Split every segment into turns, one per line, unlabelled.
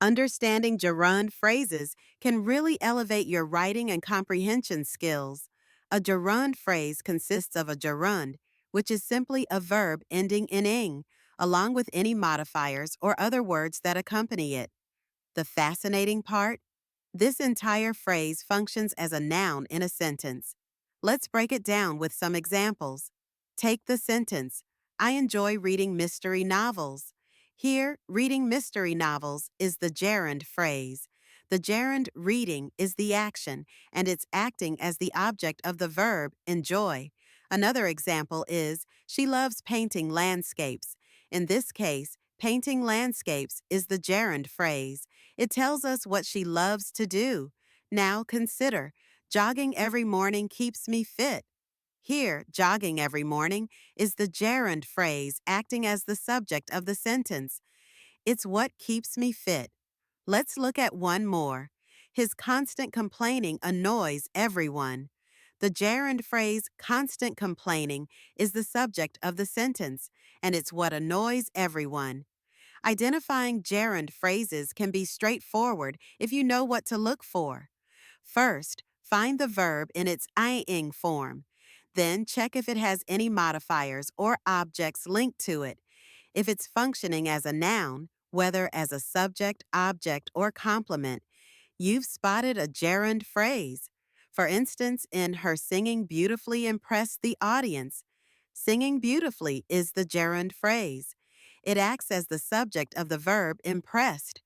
Understanding gerund phrases can really elevate your writing and comprehension skills. A gerund phrase consists of a gerund, which is simply a verb ending in ing, along with any modifiers or other words that accompany it. The fascinating part? This entire phrase functions as a noun in a sentence. Let's break it down with some examples. Take the sentence, I enjoy reading mystery novels. Here, reading mystery novels is the gerund phrase. The gerund reading is the action, and it's acting as the object of the verb enjoy. Another example is, she loves painting landscapes. In this case, painting landscapes is the gerund phrase. It tells us what she loves to do. Now consider, jogging every morning keeps me fit. Here, jogging every morning is the gerund phrase acting as the subject of the sentence. It's what keeps me fit. Let's look at one more. His constant complaining annoys everyone. The gerund phrase constant complaining is the subject of the sentence, and it's what annoys everyone. Identifying gerund phrases can be straightforward if you know what to look for. First, find the verb in its ing form. Then check if it has any modifiers or objects linked to it. If it's functioning as a noun, whether as a subject, object, or complement, you've spotted a gerund phrase. For instance, in her singing beautifully impressed the audience. Singing beautifully is the gerund phrase. It acts as the subject of the verb impressed.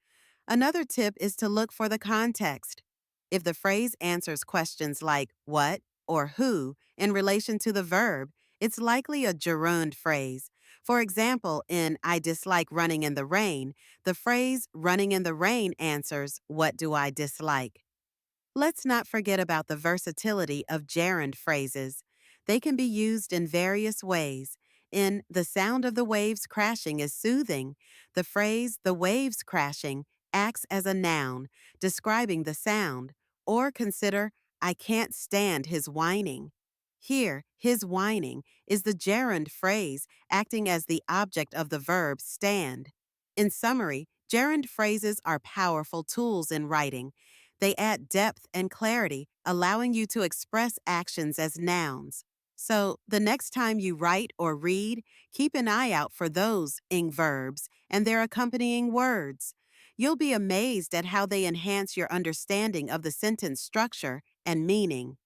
Another tip is to look for the context. If the phrase answers questions like what or who in relation to the verb, it's likely a gerund phrase. For example, in I dislike running in the rain, the phrase running in the rain answers what do I dislike. Let's not forget about the versatility of gerund phrases. They can be used in various ways. In The sound of the waves crashing is soothing, the phrase the waves crashing acts as a noun, describing the sound. Or consider I can't stand his whining. Here, his whining is the gerund phrase acting as the object of the verb stand. In summary, gerund phrases are powerful tools in writing. They add depth and clarity, allowing you to express actions as nouns. So, the next time you write or read, keep an eye out for those ing verbs and their accompanying words. You'll be amazed at how they enhance your understanding of the sentence structure and meaning.